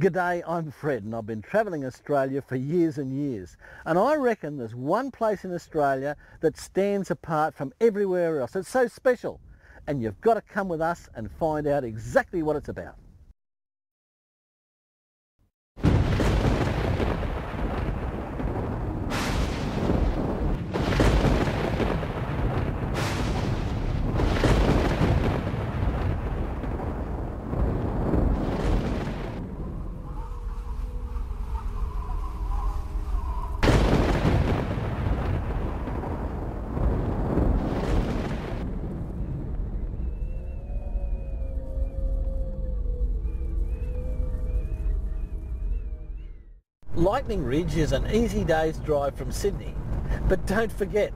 G'day, I'm Fred and I've been travelling Australia for years and years, and I reckon there's one place in Australia that stands apart from everywhere else. It's so special, and you've got to come with us and find out exactly what it's about. Lightning Ridge is an easy day's drive from Sydney, but don't forget,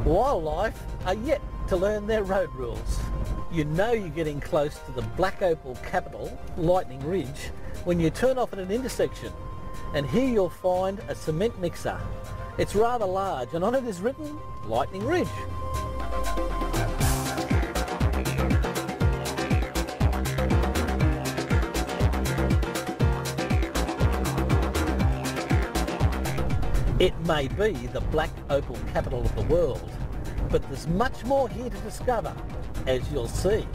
wildlife are yet to learn their road rules. You know you're getting close to the black opal capital, Lightning Ridge, when you turn off at an intersection, and here you'll find a cement mixer. It's rather large and on it is written Lightning Ridge. It may be the black opal capital of the world, but there's much more here to discover, as you'll see.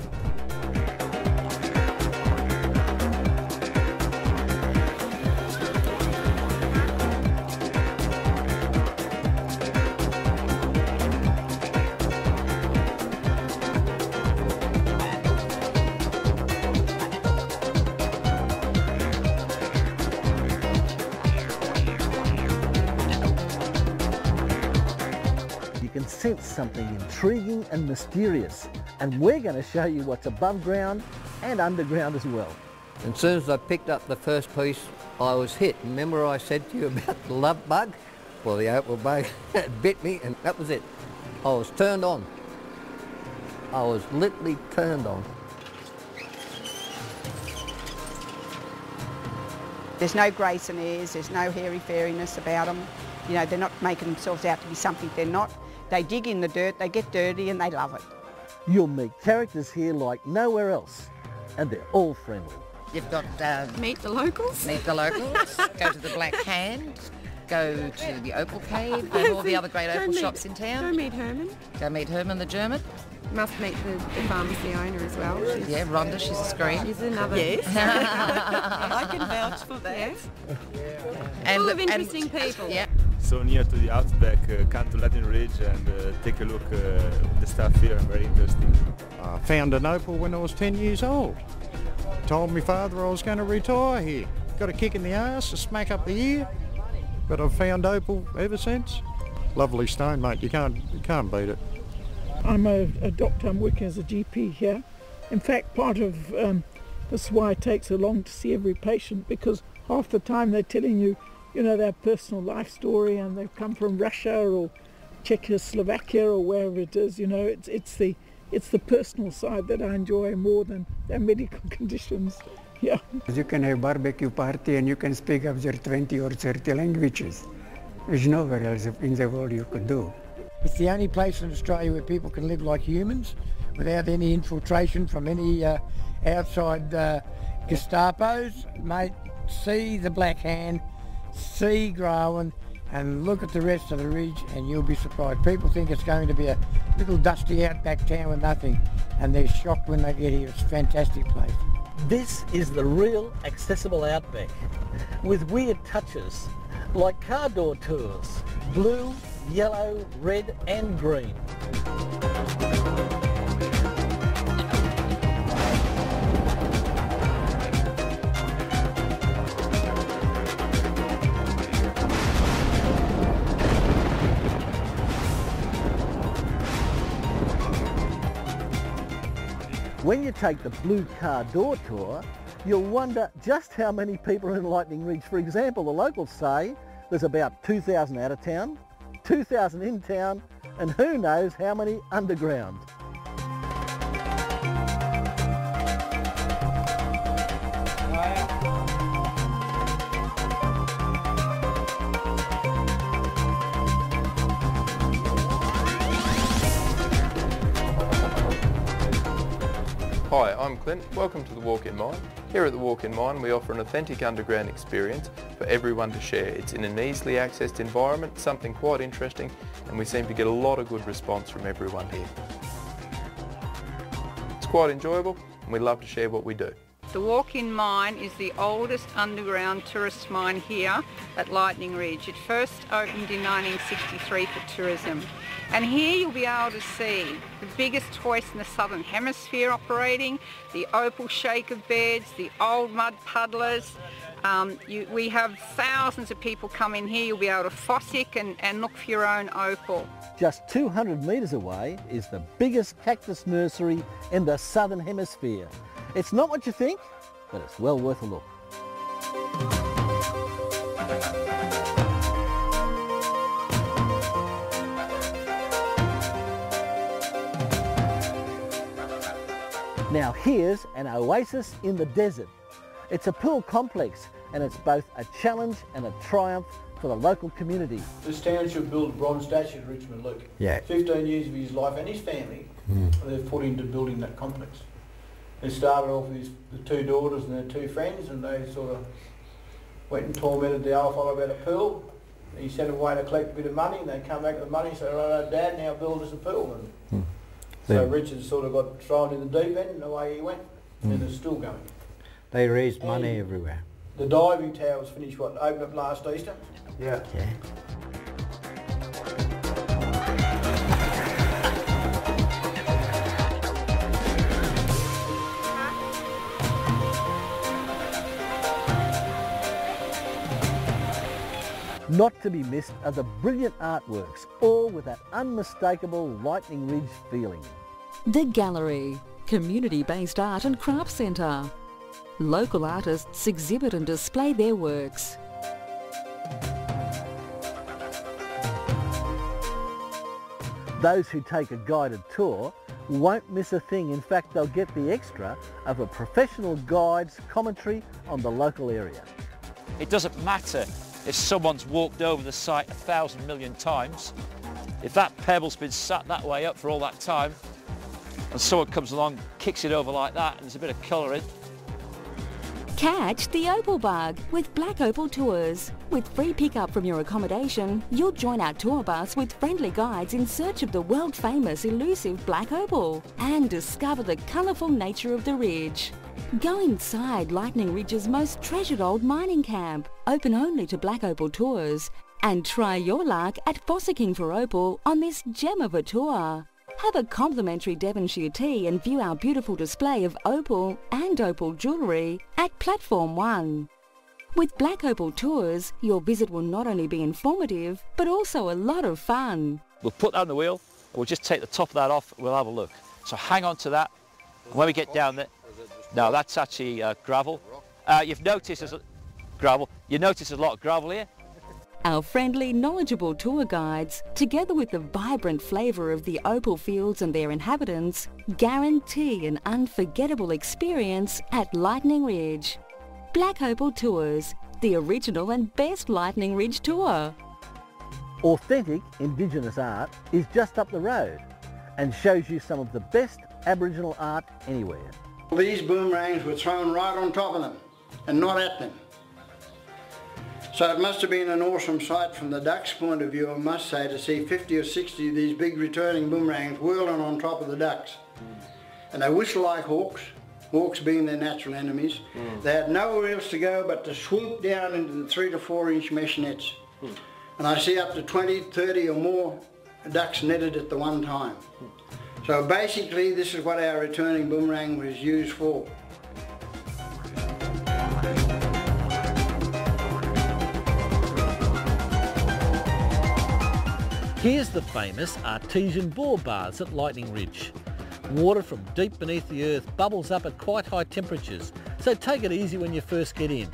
You can sense something intriguing and mysterious, and we're going to show you what's above ground and underground as well. As soon as I picked up the first piece, I was hit. Remember I said to you about the love bug? Well, the opal bug bit me, and that was it. I was turned on. I was literally turned on. There's no grace and airs, there's no hairy-fairiness about them. You know, they're not making themselves out to be something they're not. They dig in the dirt, they get dirty, and they love it. You'll meet characters here like nowhere else, and they're all friendly. You've got... meet the locals. Meet the locals, go to the Black Hand, go to the Opal Cave, and all the other great opal shops in town. Go meet Herman. Go meet Herman the German. Must meet the pharmacy owner as well. Yeah, Rhonda, she's a scream. She's another... Yes. I can vouch for that. Yes. And full of interesting people. Yeah. So near to the Outback, come to Lightning Ridge and take a look at the stuff here, very interesting. I found an opal when I was 10 years old. Told my father I was going to retire here. Got a kick in the arse, a smack up the ear, but I've found opal ever since. Lovely stone, mate, you can't beat it. I'm a doctor, I'm working as a GP here. In fact, part of this is why it takes so long to see every patient, because half the time they're telling you, you know, their personal life story, and they've come from Russia or Czechoslovakia or wherever it is. You know, it's the personal side that I enjoy more than their medical conditions. Yeah. You can have barbecue party and you can speak up your 20 or 30 languages. There's nowhere else in the world you could do. It's the only place in Australia where people can live like humans without any infiltration from any outside Gestapos. Mate, see the Black Hand, see Growan, and look at the rest of the ridge and you'll be surprised. People think it's going to be a little dusty outback town with nothing, and they're shocked when they get here. It's a fantastic place. This is the real accessible outback, with weird touches like car door tours, blue, yellow, red and green. When you take the blue car door tour, you'll wonder just how many people are in Lightning Ridge. For example, the locals say there's about 2,000 out of town, 2,000 in town, and who knows how many underground. Hi, I'm Clint. Welcome to the Walk in Mine. Here at the Walk-in Mine, we offer an authentic underground experience for everyone to share. It's in an easily accessed environment, something quite interesting, and we seem to get a lot of good response from everyone here. It's quite enjoyable, and we love to share what we do. The Walk-in Mine is the oldest underground tourist mine here at Lightning Ridge. It first opened in 1963 for tourism. And here you'll be able to see the biggest hoist in the Southern Hemisphere operating, the Opal shaker beds, the old mud puddlers. We have thousands of people come in here. You'll be able to fossick and look for your own opal. Just 200 metres away is the biggest cactus nursery in the Southern Hemisphere. It's not what you think, but it's well worth a look. Now here's an oasis in the desert. It's a pool complex and it's both a challenge and a triumph for the local community. This township built a bronze statue to Richmond Luke. Yeah. 15 years of his life and his family they've put into building that complex. They started off with the two daughters and their two friends, and they sort of went and tormented the old fellow about a pool. He sent them away to collect a bit of money, and they come back with the money and said, "Right, Dad, now build us a pool." And so Richard sort of got thrown in the deep end, and away he went, and it's still going. They raised money everywhere. The diving tower was finished, opened up last Easter? Yeah. Not to be missed are the brilliant artworks, all with that unmistakable Lightning Ridge feeling. The Gallery, community-based art and craft centre. Local artists exhibit and display their works. Those who take a guided tour won't miss a thing. In fact, they'll get the extra of a professional guide's commentary on the local area. It doesn't matter if someone's walked over the site 1,000 million times. If that pebble's been sat that way up for all that time, and someone comes along, kicks it over like that, and there's a bit of colouring. Catch the Opal bug with Black Opal Tours. With free pickup from your accommodation, you'll join our tour bus with friendly guides in search of the world-famous elusive Black Opal and discover the colourful nature of the ridge. Go inside Lightning Ridge's most treasured old mining camp, open only to Black Opal Tours, and try your luck at fossicking for opal on this gem of a tour. Have a complimentary Devonshire tea and view our beautiful display of opal and opal jewellery at Platform 1. With Black Opal Tours, your visit will not only be informative, but also a lot of fun. We'll put that on the wheel, and we'll just take the top of that off, and we'll have a look. So hang on to that. When we get down there, no, that's actually gravel. You've noticed there's gravel. You notice there's a lot of gravel here. Our friendly, knowledgeable tour guides, together with the vibrant flavour of the opal fields and their inhabitants, guarantee an unforgettable experience at Lightning Ridge. Black Opal Tours, the original and best Lightning Ridge tour. Authentic Indigenous art is just up the road and shows you some of the best Aboriginal art anywhere. These boomerangs were thrown right on top of them and not at them. So it must have been an awesome sight from the ducks' point of view, I must say, to see 50 or 60 of these big returning boomerangs whirling on top of the ducks. And they whistle like hawks, hawks being their natural enemies. They had nowhere else to go but to swoop down into the 3 to 4 inch mesh nets. And I see up to 20, 30 or more ducks netted at the one time. So basically this is what our returning boomerang was used for. Here's the famous artesian bore baths at Lightning Ridge. Water from deep beneath the earth bubbles up at quite high temperatures, so take it easy when you first get in.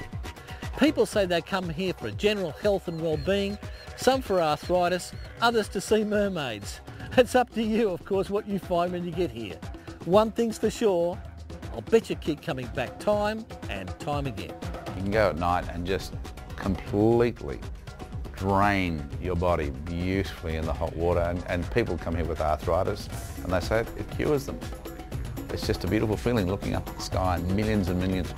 People say they come here for general health and well-being, some for arthritis, others to see mermaids. It's up to you, of course, what you find when you get here. One thing's for sure, I'll bet you keep coming back time and time again. You can go at night and just completely drain your body beautifully in the hot water, and people come here with arthritis and they say it cures them. It's just a beautiful feeling looking up at the sky and millions.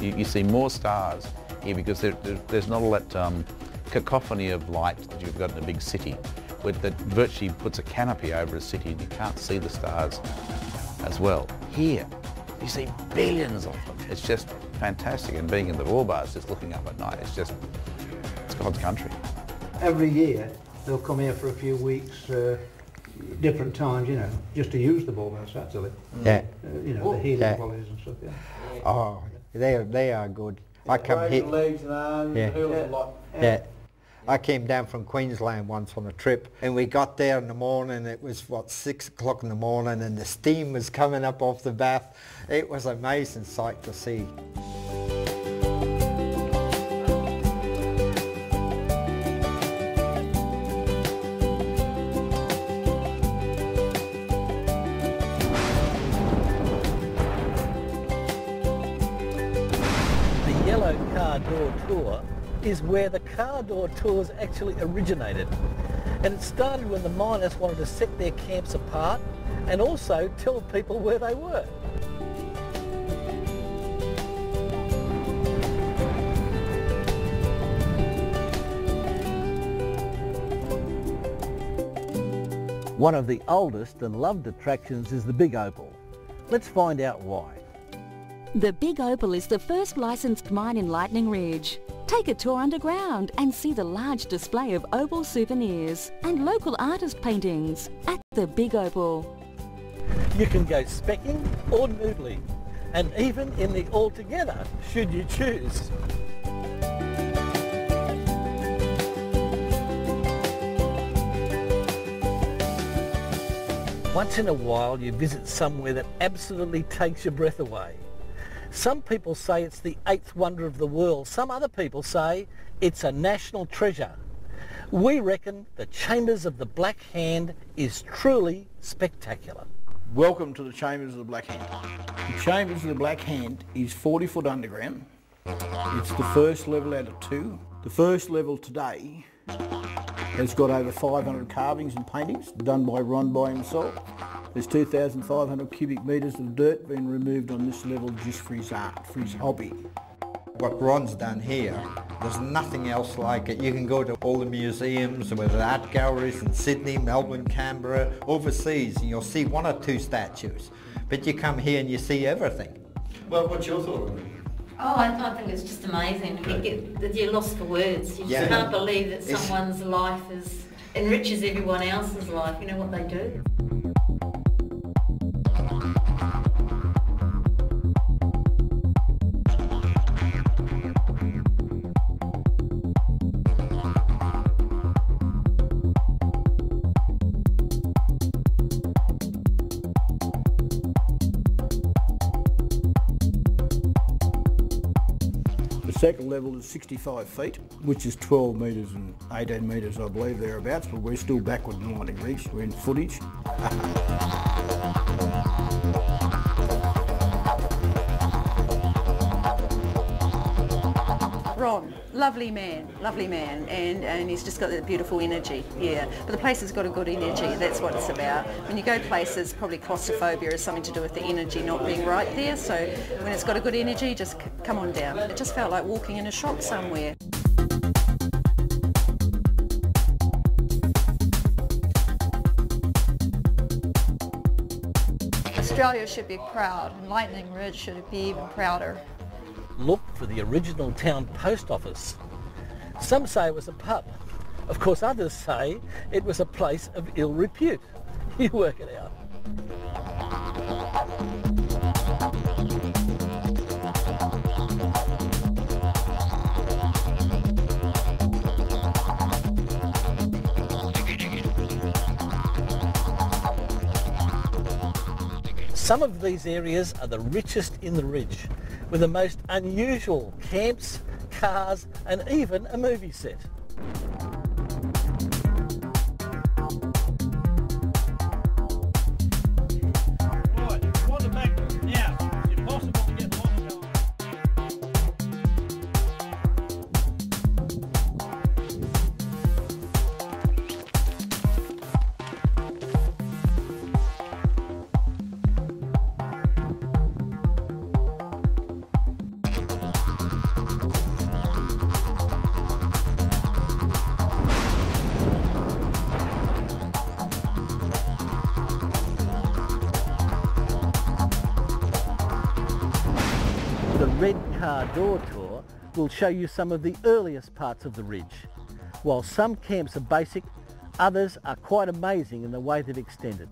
You see more stars here because there's not all that cacophony of light that you've got in a big city, that virtually puts a canopy over a city and you can't see the stars as well. Here, you see billions of them. It's just fantastic, and being in the raw bars, just looking up at night, it's God's country. Every year they'll come here for a few weeks, different times, you know, just to use the ballhouse actually. Yeah. You know, the healing qualities and stuff, yeah. Oh, they are good. I come here. Legs and arms, Yeah. heels a lot. Yeah. I came down from Queensland once on a trip, and we got there in the morning. It was, 6 o'clock in the morning, and the steam was coming up off the bath. It was an amazing sight to see. The yellow car door tour is where the car door tours actually originated. And it started when the miners wanted to set their camps apart and also tell people where they were. One of the oldest and loved attractions is the Big Opal. Let's find out why. The Big Opal is the first licensed mine in Lightning Ridge. Take a tour underground and see the large display of opal souvenirs and local artist paintings at the Big Opal. You can go specking or noodling, and even in the altogether, should you choose. Once in a while you visit somewhere that absolutely takes your breath away. Some people say it's the 8th wonder of the world. Some other people say it's a national treasure. We reckon the Chambers of the Black Hand is truly spectacular. Welcome to the Chambers of the Black Hand. The Chambers of the Black Hand is 40 foot underground. It's the first level out of 2. The first level today has got over 500 carvings and paintings done by Ron by himself. There's 2,500 cubic metres of dirt being removed on this level just for his art, for his hobby. What Ron's done here, there's nothing else like it. You can go to all the museums with art galleries in Sydney, Melbourne, Canberra, overseas, and you'll see 1 or 2 statues. But you come here and you see everything. Well, what's your thought on it? Oh, I think it's just amazing. You're lost for words. You just can't believe that someone's life enriches everyone else's life. You know what they do. The second level is 65 feet, which is 12 metres and 18 metres, I believe, thereabouts, but we're still backward in Lightning Ridge. We're in footage. Ron, lovely man, and he's just got that beautiful energy, yeah. But the place has got a good energy, that's what it's about. When you go places, probably claustrophobia has something to do with the energy not being right there, so when it's got a good energy, just come on down. It just felt like walking in a shop somewhere. Australia should be proud, and Lightning Ridge should be even prouder. Look for the original town post office. Some say it was a pub. Of course, others say it was a place of ill repute. You work it out. Some of these areas are the richest in the Ridge, with the most unusual camps, cars, and even a movie set. red car door tour will show you some of the earliest parts of the ridge. While some camps are basic, others are quite amazing in the way they've extended.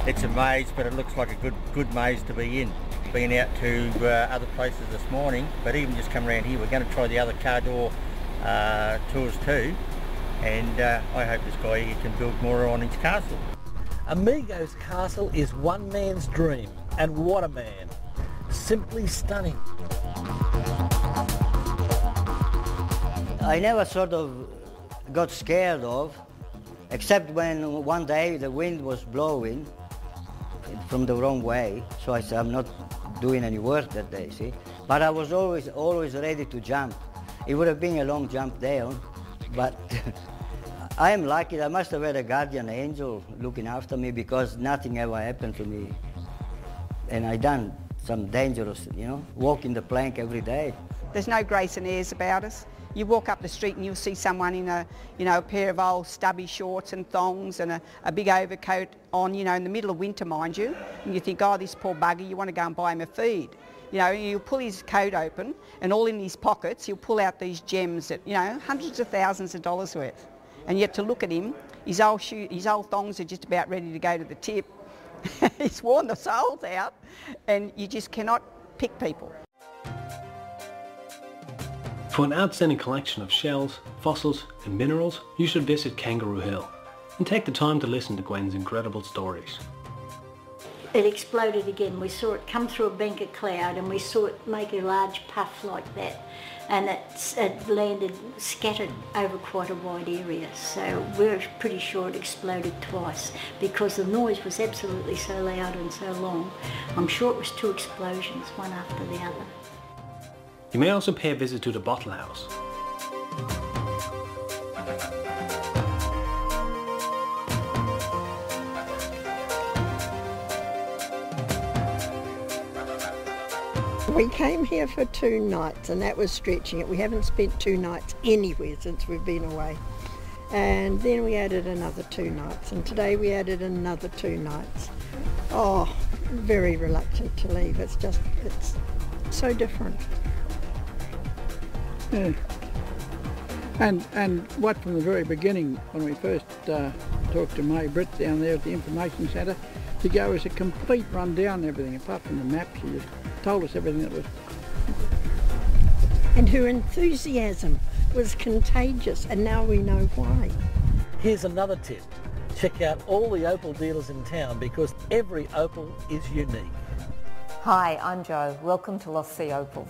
It's a maze, but it looks like a good maze to be in. Been out to other places this morning, but even just come around here, we're going to try the other car door tours too, and I hope this guy here can build more on his castle. Amigo's castle is one man's dream, and what a man. Simply stunning. I never sort of got scared of, except when one day the wind was blowing from the wrong way, so I said I'm not doing any work that day, see? But I was always ready to jump. It would have been a long jump down, but I am lucky. I must have had a guardian angel looking after me, because nothing ever happened to me. And I done some dangerous, walking the plank every day. There's no grace and airs about us. You walk up the street and you'll see someone in a pair of old stubby shorts and thongs and a big overcoat on, in the middle of winter, mind you. And you think, oh, this poor bugger, you want to go and buy him a feed. You'll pull his coat open, and all in his pockets, he'll pull out these gems that, hundreds of thousands of dollars worth. And yet to look at him, his old thongs are just about ready to go to the tip. He's worn the soles out, and you just cannot pick people. For an outstanding collection of shells, fossils and minerals, you should visit Kangaroo Hill and take the time to listen to Gwen's incredible stories. It exploded again. We saw it come through a bank of cloud, and we saw it make a large puff like that, and it landed scattered over quite a wide area. So we're pretty sure it exploded twice, because the noise was absolutely so loud and so long. I'm sure it was 2 explosions, one after the other. You may also pay a visit to the Bottle House. We came here for 2 nights, and that was stretching it. We haven't spent 2 nights anywhere since we've been away. And then we added another 2 nights, and today we added another 2 nights. Oh, very reluctant to leave. It's so different. Yeah. And what from the very beginning, when we first talked to May Britt down there at the information centre, to go as a complete rundown and everything, apart from the maps. She just told us everything that was. And her enthusiasm was contagious, and now we know why. Here's another tip. Check out all the Opal dealers in town, because every Opal is unique. Hi, I'm Jo. Welcome to Lost Sea Opals.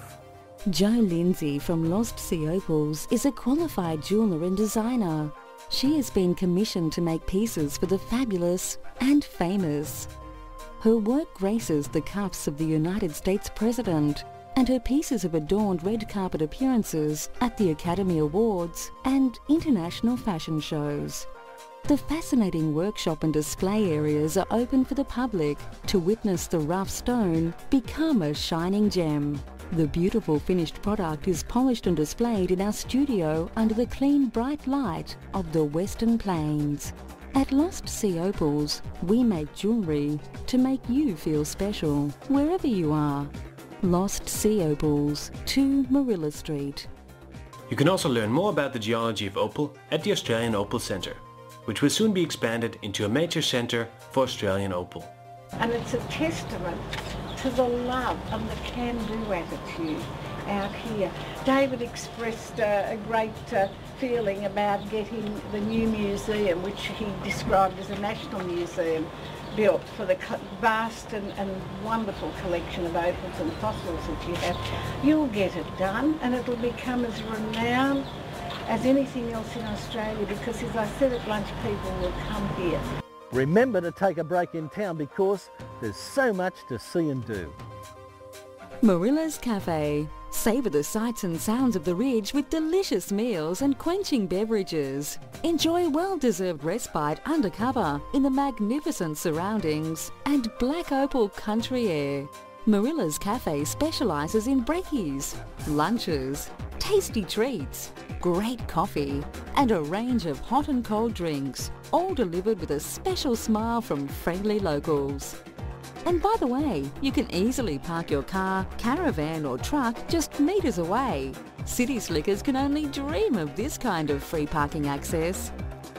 Jo Lindsay from Lost Sea Opals is a qualified jeweller and designer. She has been commissioned to make pieces for the fabulous and famous. Her work graces the cuffs of the United States President, and her pieces have adorned red carpet appearances at the Academy Awards and international fashion shows. The fascinating workshop and display areas are open for the public to witness the rough stone become a shining gem. The beautiful finished product is polished and displayed in our studio under the clean, bright light of the Western Plains. At Lost Sea Opals, we make jewellery to make you feel special, wherever you are. Lost Sea Opals, 2 Marilla Street. You can also learn more about the geology of opal at the Australian Opal Centre, which will soon be expanded into a major centre for Australian opal. And it's a testament to the love and the can-do attitude out here. David expressed a great feeling about getting the new museum, which he described as a national museum, built for the vast and wonderful collection of opals and fossils that you have. You'll get it done, and it'll become as renowned as anything else in Australia, because as I said at lunch, people will come here. Remember to take a break in town because there's so much to see and do. Marilla's Cafe. Savour the sights and sounds of the Ridge with delicious meals and quenching beverages. Enjoy well-deserved respite undercover in the magnificent surroundings and Black Opal country air. Marilla's Cafe specialises in brekkies, lunches, tasty treats, great coffee and a range of hot and cold drinks, all delivered with a special smile from friendly locals. And by the way, you can easily park your car, caravan or truck just metres away. City slickers can only dream of this kind of free parking access.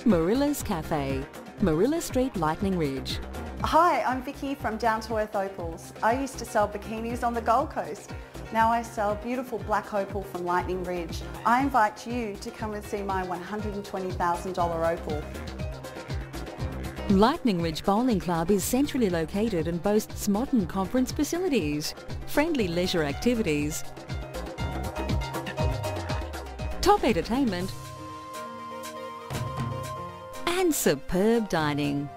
Marilla's Cafe, Marilla Street, Lightning Ridge. Hi, I'm Vicky from Down to Earth Opals. I used to sell bikinis on the Gold Coast. Now I sell beautiful black opal from Lightning Ridge. I invite you to come and see my $120,000 opal. Lightning Ridge Bowling Club is centrally located and boasts modern conference facilities, friendly leisure activities, top entertainment and superb dining.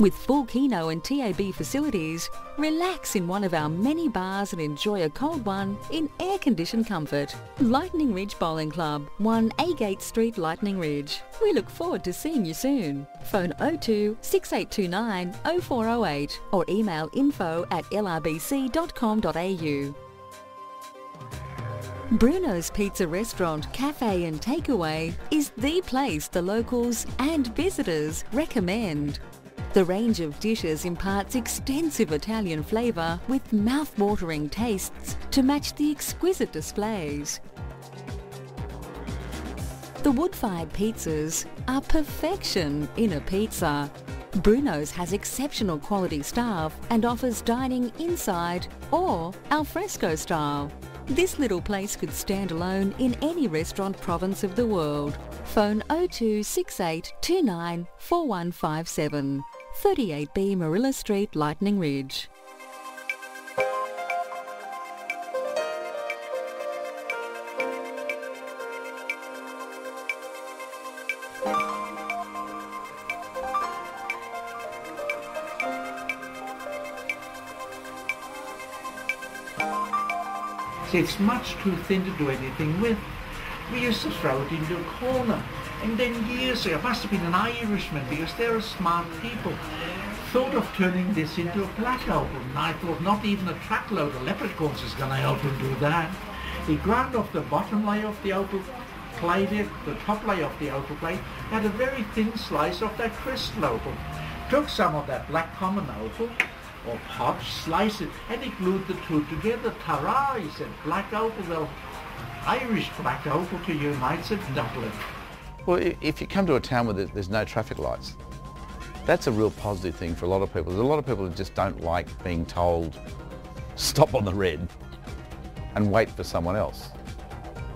With full Keno and TAB facilities, relax in one of our many bars and enjoy a cold one in air-conditioned comfort. Lightning Ridge Bowling Club, 1 Agate Street, Lightning Ridge. We look forward to seeing you soon. Phone 02 6829 0408 or email info@lrbc.com.au. Bruno's Pizza Restaurant, Cafe and Takeaway is the place the locals and visitors recommend. The range of dishes imparts extensive Italian flavour with mouth-watering tastes to match the exquisite displays. The wood-fired pizzas are perfection in a pizza. Bruno's has exceptional quality staff and offers dining inside or al fresco style. This little place could stand alone in any restaurant province of the world. Phone 02 68 29 4157. 38B Marilla Street, Lightning Ridge. See, it's much too thin to do anything with. We used to throw it into a corner. And then years ago, it must have been an Irishman, because they're smart people, thought of turning this into a black opal. And I thought not even a truckload of leprechauns is going to help him do that. He ground off the bottom layer of the opal, played it, the top layer of the opal plate, had a very thin slice of that crystal opal. Took some of that black common opal, or pot, sliced it, and he glued the two together. Ta-ra, he said, black opal, well, Irish black opal to you mates at Dublin. Well, if you come to a town where there's no traffic lights, that's a real positive thing for a lot of people. There's a lot of people who just don't like being told, stop on the red and wait for someone else.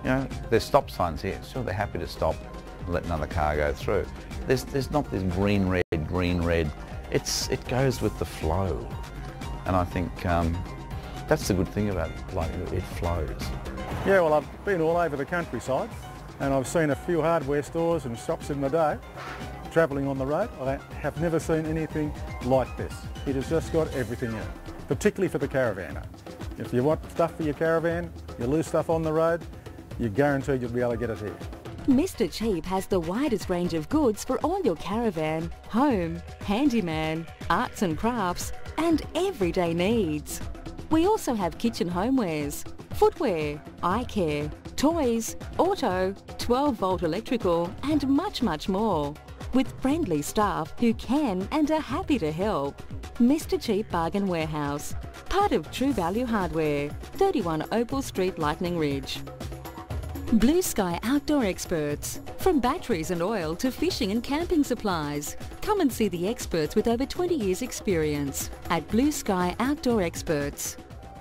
You know, there's stop signs here. Sure, they're happy to stop and let another car go through. There's not this green, red. It goes with the flow. And I think that's the good thing about Lightning, it flows. Yeah, well, I've been all over the countryside. And I've seen a few hardware stores and shops in the day. Travelling on the road, I have never seen anything like this. It has just got everything in it, particularly for the caravanner. If you want stuff for your caravan, you lose stuff on the road, you're guaranteed you'll be able to get it here. Mr. Cheap has the widest range of goods for all your caravan, home, handyman, arts and crafts and everyday needs. We also have kitchen homewares, footwear, eye care, toys, auto, 12-volt electrical and much more, with friendly staff who can and are happy to help. Mr. Cheap Bargain Warehouse, part of True Value Hardware, 31 Opal Street, Lightning Ridge. Blue Sky Outdoor Experts, from batteries and oil to fishing and camping supplies. Come and see the experts with over 20 years experience at Blue Sky Outdoor Experts.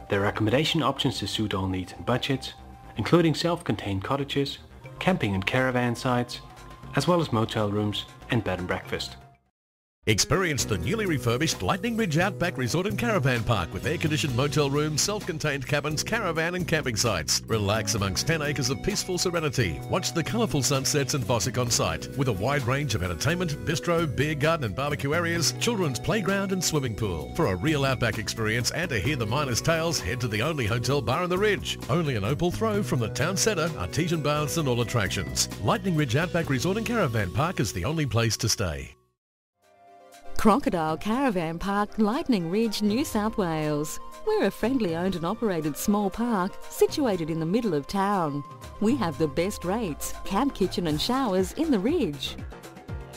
There are accommodation options to suit all needs and budgets, including self-contained cottages, camping and caravan sites, as well as motel rooms and bed and breakfast. Experience the newly refurbished Lightning Ridge Outback Resort and Caravan Park with air-conditioned motel rooms, self-contained cabins, caravan and camping sites. Relax amongst 10 acres of peaceful serenity. Watch the colourful sunsets and Bossack on site. With a wide range of entertainment, bistro, beer garden and barbecue areas, children's playground and swimming pool. For a real Outback experience and to hear the miners' tales, head to the only hotel bar in the Ridge. Only an Opal throw from the town centre, artesian baths and all attractions. Lightning Ridge Outback Resort and Caravan Park is the only place to stay. Crocodile Caravan Park, Lightning Ridge, New South Wales. We're a friendly owned and operated small park situated in the middle of town. We have the best rates, camp kitchen and showers in the Ridge.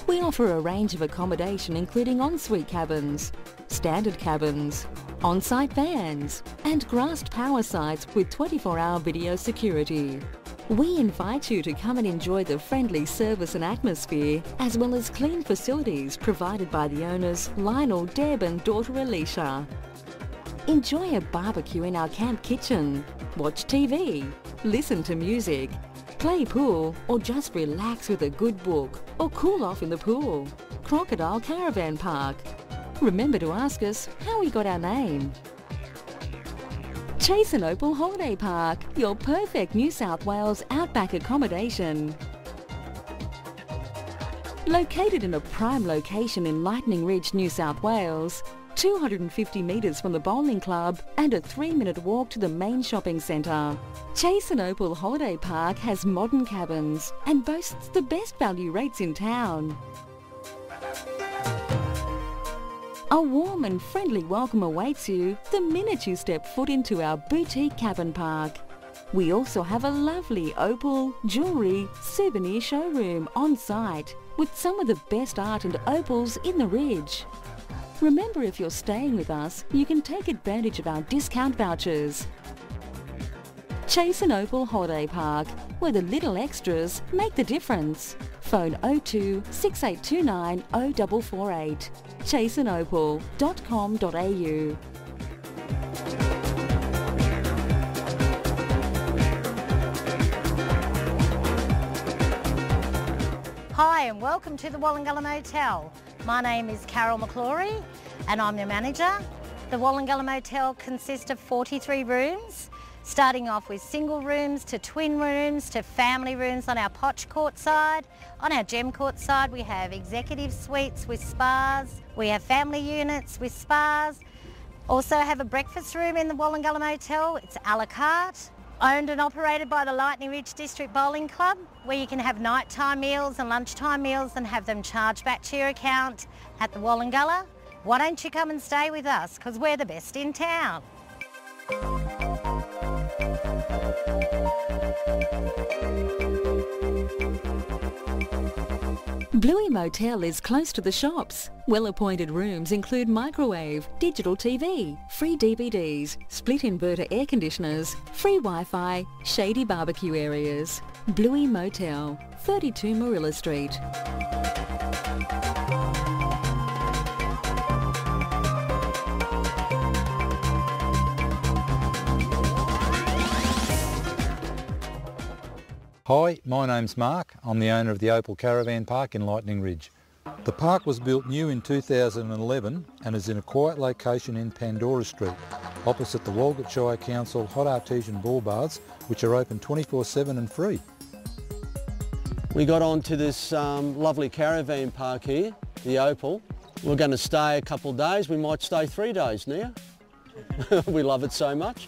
We offer a range of accommodation including ensuite cabins, standard cabins, on-site vans and grassed power sites with 24-hour video security. We invite you to come and enjoy the friendly service and atmosphere, as well as clean facilities provided by the owners Lionel, Deb and daughter Alicia. Enjoy a barbecue in our camp kitchen, watch TV, listen to music, play pool or just relax with a good book or cool off in the pool. Crocodile Caravan Park. Remember to ask us how we got our name. Chase and Opal Holiday Park, your perfect New South Wales outback accommodation. Located in a prime location in Lightning Ridge, New South Wales, 250 metres from the bowling club and a 3-minute walk to the main shopping centre. Chase and Opal Holiday Park has modern cabins and boasts the best value rates in town. A warm and friendly welcome awaits you the minute you step foot into our boutique cabin park. We also have a lovely Opal, jewellery, souvenir showroom on site with some of the best art and opals in the Ridge. Remember, if you're staying with us, you can take advantage of our discount vouchers. Chase and Opal Holiday Park, where the little extras make the difference. Phone 02 6829 0448. chaseandopal.com.au. Hi and welcome to the Wollongullo Motel. My name is Carol McClory and I'm the manager. The Wollongullo Motel consists of 43 rooms, starting off with single rooms to twin rooms to family rooms on our Potch Court side. On our Gem Court side we have executive suites with spas, we have family units with spas, also have a breakfast room in the Wollongullo Motel. It's a la carte, owned and operated by the Lightning Ridge District Bowling Club, where you can have nighttime meals and lunchtime meals and have them charged back to your account at the Wollongullo. Why don't you come and stay with us, because we're the best in town. Bluey Motel is close to the shops. Well-appointed rooms include microwave, digital TV, free DVDs, split inverter air conditioners, free Wi-Fi, shady barbecue areas. Bluey Motel, 32 Marilla Street. Hi, my name's Mark. I'm the owner of the Opal Caravan Park in Lightning Ridge. The park was built new in 2011 and is in a quiet location in Pandora Street, opposite the Walgett Shire Council hot artesian ball baths, which are open 24/7 and free. We got onto this lovely caravan park here, the Opal. We're going to stay a couple of days. We might stay 3 days now. We love it so much.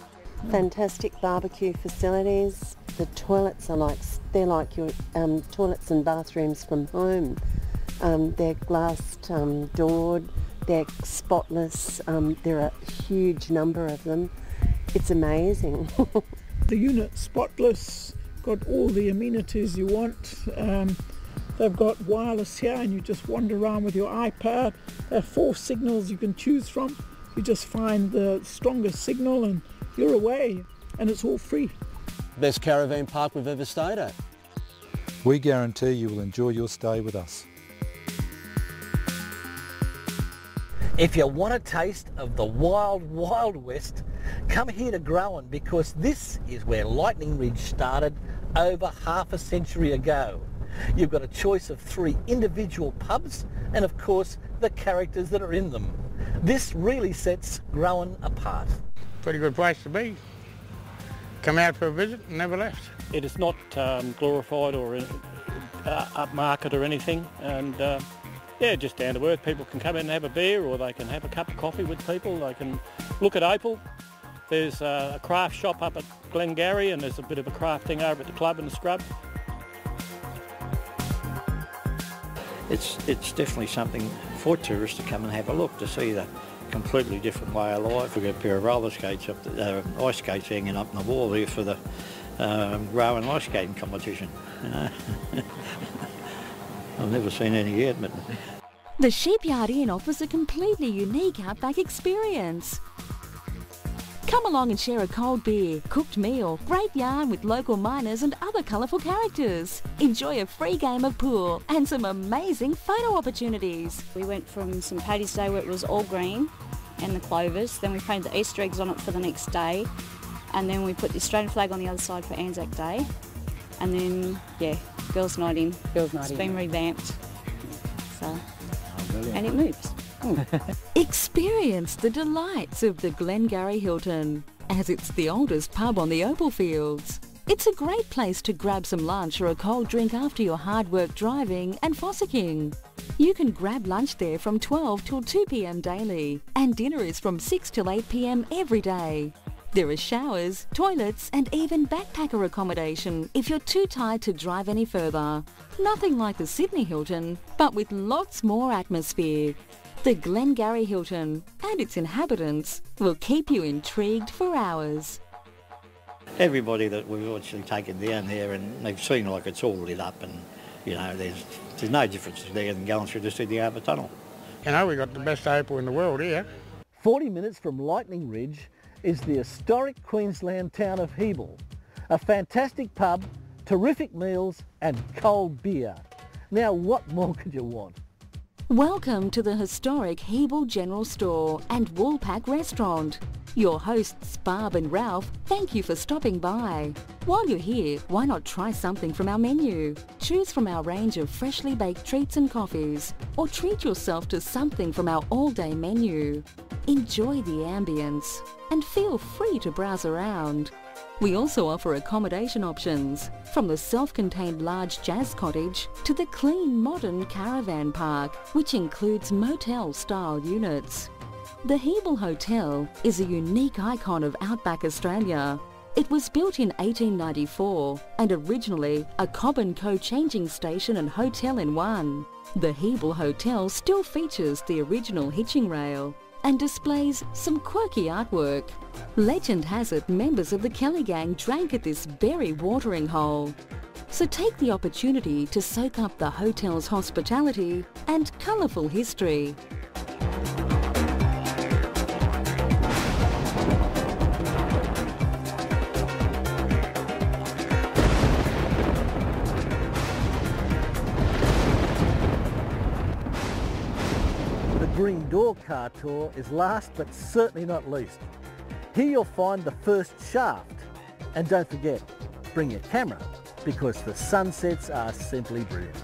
Fantastic barbecue facilities. The toilets are they're like your toilets and bathrooms from home. They're glassed doored, they're spotless, there are a huge number of them. It's amazing. The unit's spotless, got all the amenities you want. They've got wireless here and you just wander around with your iPad. There are 4 signals you can choose from. You just find the strongest signal and you're away, and it's all free. Best caravan park we've ever stayed at. We guarantee you will enjoy your stay with us. If you want a taste of the wild, wild west, come here to Growan, because this is where Lightning Ridge started over half a century ago. You've got a choice of 3 individual pubs and of course the characters that are in them. This really sets Growan apart. Pretty good place to be. Come out for a visit and never left. It is not glorified or upmarket or anything, and yeah, just down to earth. People can come in and have a beer, or they can have a cup of coffee with people. They can look at Opal. There's a craft shop up at Glengarry, and there's a bit of a craft thing over at the club in the scrub. It's definitely something for tourists to come and have a look, to see the completely different way of life. We've got a pair of roller skates up, ice skates hanging up on the wall here for the Rowan ice skating competition. I've never seen any yet, but... The Shipyard Inn offers a completely unique outback experience. Come along and share a cold beer, cooked meal, great yarn with local miners and other colourful characters. Enjoy a free game of pool and some amazing photo opportunities. We went from St Paddy's Day where it was all green and the clovers, then we painted the Easter eggs on it for the next day, and then we put the Australian flag on the other side for Anzac Day, and then, yeah, Girls' Night In. Girls' Night In. It's been revamped, so, and it moves. Experience the delights of the Glengarry Hilton, as it's the oldest pub on the Opal Fields. It's a great place to grab some lunch or a cold drink after your hard work driving and fossicking. You can grab lunch there from 12 till 2 p.m. daily, and dinner is from 6 till 8 p.m. every day. There are showers, toilets and even backpacker accommodation if you're too tired to drive any further. Nothing like the Sydney Hilton, but with lots more atmosphere. The Glengarry Hilton and its inhabitants will keep you intrigued for hours. Everybody that we've actually taken down there, and they've seen like it's all lit up, and you know there's no difference there than going through the Sydney Harbour Tunnel. You know, we've got the best Opal in the world here. 40 minutes from Lightning Ridge is the historic Queensland town of Hebel. A fantastic pub, terrific meals and cold beer. Now what more could you want? Welcome to the historic Hebel General Store and Woolpack Restaurant. Your hosts Barb and Ralph thank you for stopping by. While you're here, why not try something from our menu? Choose from our range of freshly baked treats and coffees, or treat yourself to something from our all-day menu. Enjoy the ambience and feel free to browse around. We also offer accommodation options, from the self-contained large jazz cottage to the clean modern caravan park, which includes motel-style units. The Hebel Hotel is a unique icon of Outback Australia. It was built in 1894 and originally a Cobb & Co changing station and hotel in one. The Hebel Hotel still features the original hitching rail and displays some quirky artwork. Legend has it members of the Kelly Gang drank at this berry watering hole. So take the opportunity to soak up the hotel's hospitality and colourful history. The Green Door car tour is last but certainly not least. Here you'll find the first shaft. And don't forget, bring your camera because the sunsets are simply brilliant.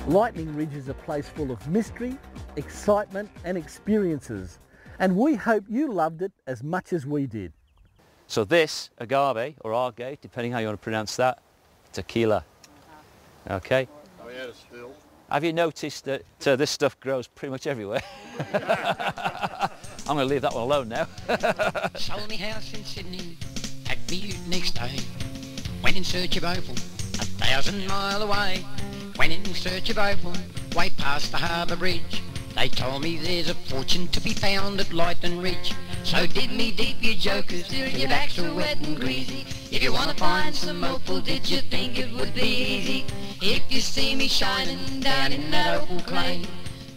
Lightning Ridge is a place full of mystery, excitement and experiences, and we hope you loved it as much as we did. So this, agave, or agate, depending how you want to pronounce that, tequila. Okay? Oh yeah, still. Have you noticed that this stuff grows pretty much everywhere? I'm going to leave that one alone now. Sold me house in Sydney, packed me ute next day, went in search of Opal, 1,000 mile away. Went in search of opal, way past the harbour bridge. They told me there's a fortune to be found at Lightning Ridge. So dig me deep, you jokers, till your backs are wet and greasy. If you want to find some opal, did you think it would be easy? If you see me shining down in that opal clay,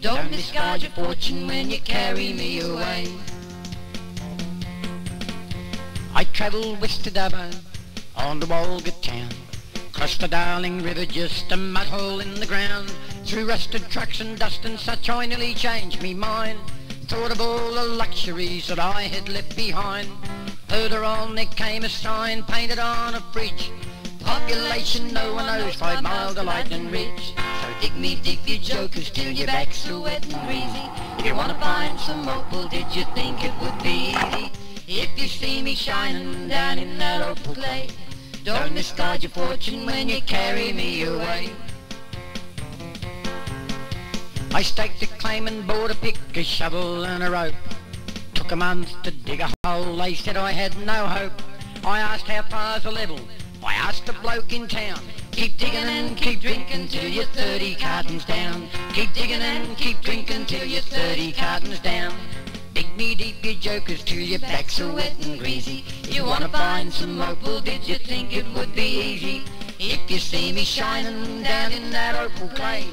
don't discard your fortune when you carry me away. I travelled west to Dubbo, on the Walgett town. Crossed the Darling River, just a mud hole in the ground. Through rusted trucks and dust and such, I nearly changed me mind. Thought of all the luxuries that I had left behind. Further on there came a sign painted on a bridge. Population no one knows, 5 miles to Lightning Ridge. So dig me deep, you jokers, till your backs are wet and greasy. If you want to find some opal, did you think it would be easy? If you see me shining down in that opal clay, don't discard your fortune when you carry me away. I staked a claim and bought a pick, a shovel and a rope. Took a month to dig a hole, they said I had no hope. I asked how far's the level, I asked a bloke in town. Keep digging and keep drinking till you're 30 cartons down. Keep digging and keep drinking till you're 30 cartons down. Dig me deep, you jokers, till your backs are wet and greasy. You want to find some opal, did you think it would be easy? If you see me shining down in that opal clay,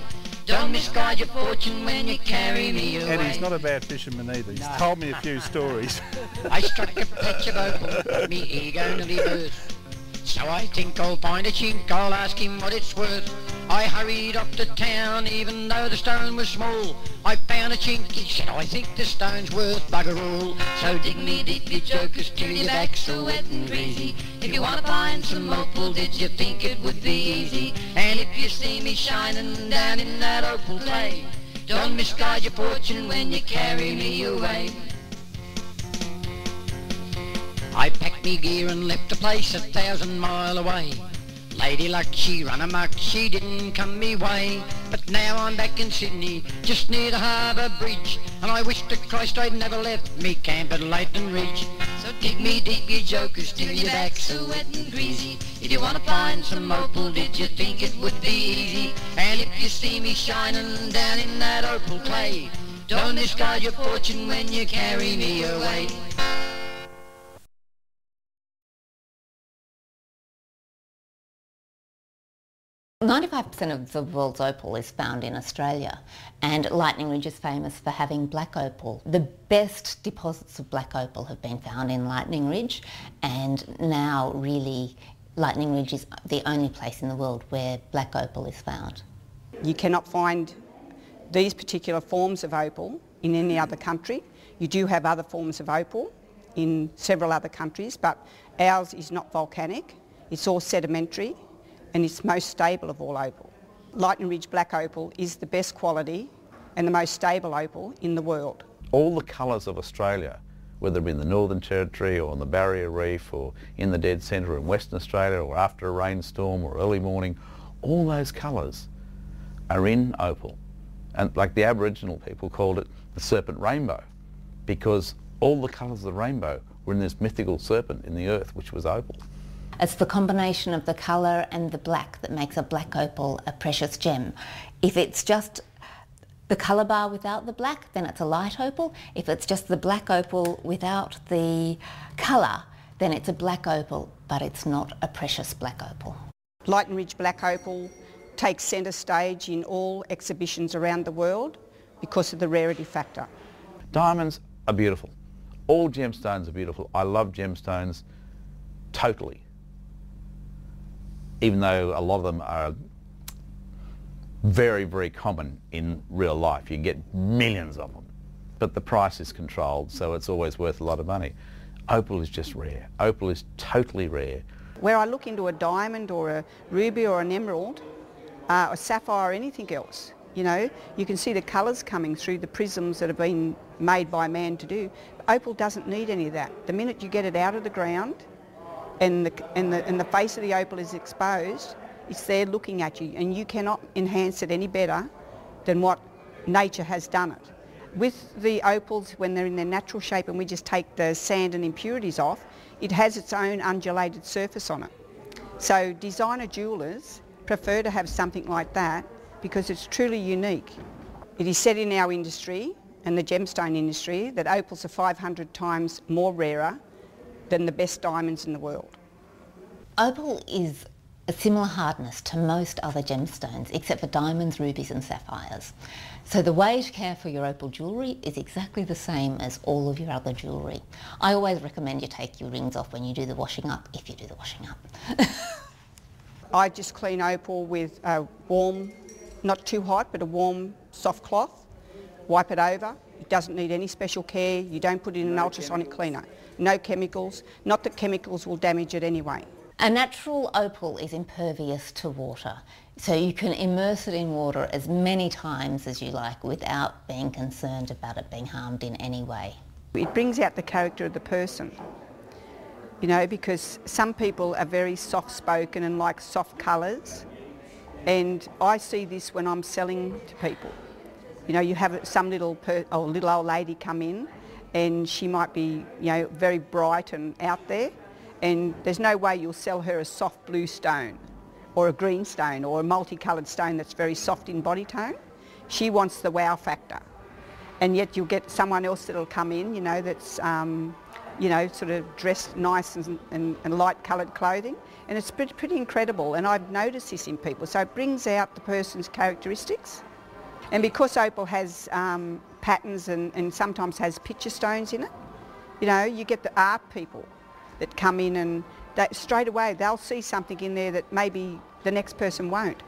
don't misguide your fortune when you carry me away. And he's not a bad fisherman either. He's told me a few stories. I struck a patch of opal, me ego nearly burst. So I think I'll find a chink, I'll ask him what it's worth. I hurried up to town, even though the stone was small. I found a chink, he said, I think the stone's worth bugger all. So dig me deep, you jokers, till your backs are wet and greasy. If you want to find some opal, did you think it would be easy? And if you see me shining down in that opal clay, don't misguide your fortune when you carry me away. I packed me gear and left the place 1,000 mile away. Lady Luck, she run amok, she didn't come me way. But now I'm back in Sydney, just near the harbour bridge, and I wish to Christ I'd never left me camp at Lightning Ridge. So dig me deep, you jokers, till your backs are wet and greasy. If you want to find some opal, did you think it would be easy? And if you see me shining down in that opal clay, don't discard your fortune when you carry me away. 95% of the world's opal is found in Australia, and Lightning Ridge is famous for having black opal. The best deposits of black opal have been found in Lightning Ridge, and now really Lightning Ridge is the only place in the world where black opal is found. You cannot find these particular forms of opal in any other country. You do have other forms of opal in several other countries, but ours is not volcanic, it's all sedimentary, and it's most stable of all opal. Lightning Ridge black opal is the best quality and the most stable opal in the world. All the colours of Australia, whether it be in the Northern Territory or on the Barrier Reef or in the dead centre in Western Australia or after a rainstorm or early morning, all those colours are in opal. And like the Aboriginal people called it the serpent rainbow, because all the colours of the rainbow were in this mythical serpent in the earth, which was opal. It's the combination of the colour and the black that makes a black opal a precious gem. If it's just the colour bar without the black, then it's a light opal. If it's just the black opal without the colour, then it's a black opal, but it's not a precious black opal. Lightning Ridge black opal takes centre stage in all exhibitions around the world because of the rarity factor. Diamonds are beautiful. All gemstones are beautiful. I love gemstones totally, even though a lot of them are very, very common in real life. You get millions of them, but the price is controlled, so it's always worth a lot of money. Opal is just rare. Opal is totally rare. Where I look into a diamond or a ruby or an emerald, a sapphire or anything else, you know, you can see the colours coming through the prisms that have been made by man to do. Opal doesn't need any of that. The minute you get it out of the ground and the face of the opal is exposed, it's there looking at you, and you cannot enhance it any better than what nature has done it. With the opals, when they're in their natural shape and we just take the sand and impurities off, it has its own undulated surface on it. So designer jewellers prefer to have something like that because it's truly unique. It is said in our industry and the gemstone industry that opals are 500 times more rarer than the best diamonds in the world. Opal is a similar hardness to most other gemstones except for diamonds, rubies and sapphires. So the way to care for your opal jewellery is exactly the same as all of your other jewellery. I always recommend you take your rings off when you do the washing up, if you do the washing up. I just clean opal with a warm, not too hot, but a warm soft cloth. Wipe it over. It doesn't need any special care. You don't put it in an ultrasonic cleaner. No chemicals. Not that chemicals will damage it anyway. A natural opal is impervious to water, so you can immerse it in water as many times as you like without being concerned about it being harmed in any way. It brings out the character of the person, you know, because some people are very soft-spoken and like soft colours, and I see this when I'm selling to people. You know, you have some little old lady come in and she might be, you know, very bright and out there, and there's no way you'll sell her a soft blue stone or a green stone or a multicoloured stone that's very soft in body tone. She wants the wow factor, and yet you'll get someone else that'll come in, you know, that's you know, sort of dressed nice and light coloured clothing, and it's pretty incredible, and I've noticed this in people, so it brings out the person's characteristics. And because opal has patterns and sometimes has picture stones in it, you know, you get the art people that come in and straight away they'll see something in there that maybe the next person won't,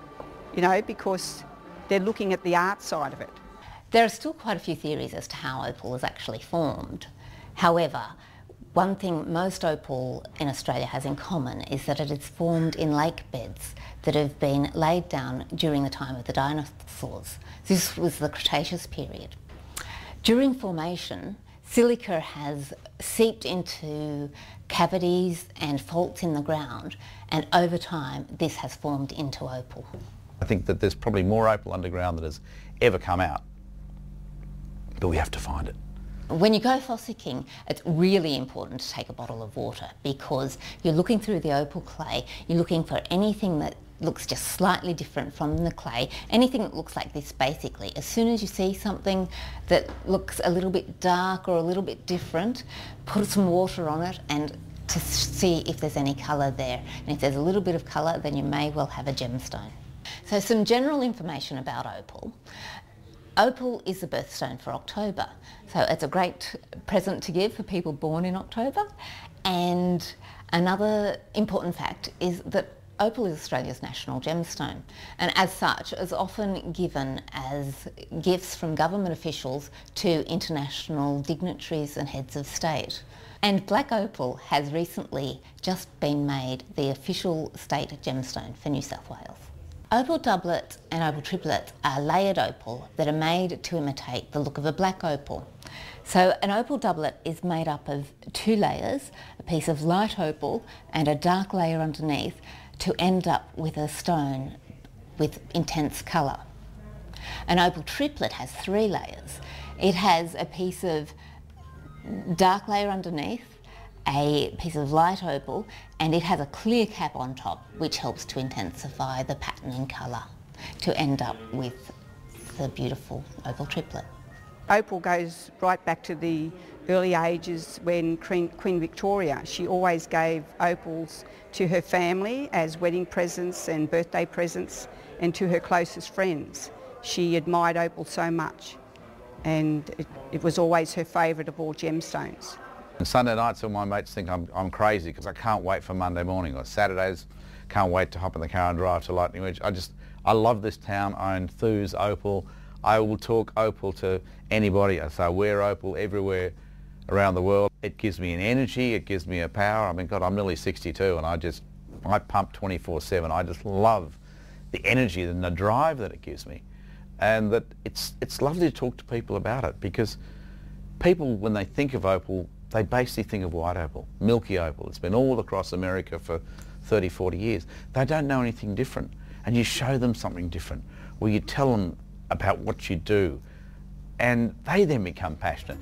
you know, because they're looking at the art side of it. There are still quite a few theories as to how opal is actually formed. However, one thing most opal in Australia has in common is that it is formed in lake beds that have been laid down during the time of the dinosaurs. This was the Cretaceous period. During formation, silica has seeped into cavities and faults in the ground, and over time this has formed into opal. I think that there's probably more opal underground than has ever come out, but we have to find it. When you go fossicking, it's really important to take a bottle of water, because you're looking through the opal clay, you're looking for anything that looks just slightly different from the clay, anything that looks like this basically. As soon as you see something that looks a little bit dark or a little bit different, put some water on it and to see if there's any colour there. And if there's a little bit of colour, then you may well have a gemstone. So some general information about opal. Opal is the birthstone for October, so it's a great present to give for people born in October. And another important fact is that opal is Australia's national gemstone, and as such is often given as gifts from government officials to international dignitaries and heads of state. And black opal has recently just been made the official state gemstone for New South Wales. Opal doublet and opal triplet are layered opal that are made to imitate the look of a black opal. So an opal doublet is made up of two layers, a piece of light opal and a dark layer underneath, to end up with a stone with intense colour. An opal triplet has three layers. It has a piece of dark layer underneath, a piece of light opal, and it has a clear cap on top, which helps to intensify the pattern and colour to end up with the beautiful opal triplet. Opal goes right back to the early ages when Queen Victoria, she always gave opals to her family as wedding presents and birthday presents, and to her closest friends. She admired opal so much, and it was always her favourite of all gemstones. And Sunday nights all my mates think I'm crazy because I can't wait for Monday morning, or Saturdays can't wait to hop in the car and drive to Lightning Ridge. I love this town. I enthuse opal. I will talk opal to anybody. I say I wear opal everywhere around the world. It gives me an energy, it gives me a power. I mean, God, I'm nearly 62 and I pump 24/7. I just love the energy and the drive that it gives me. And that it's lovely to talk to people about it, because people, when they think of opal, they basically think of white opal, milky opal. It's been all across America for 30, 40 years. They don't know anything different. And you show them something different, or you tell them about what you do, and they then become passionate.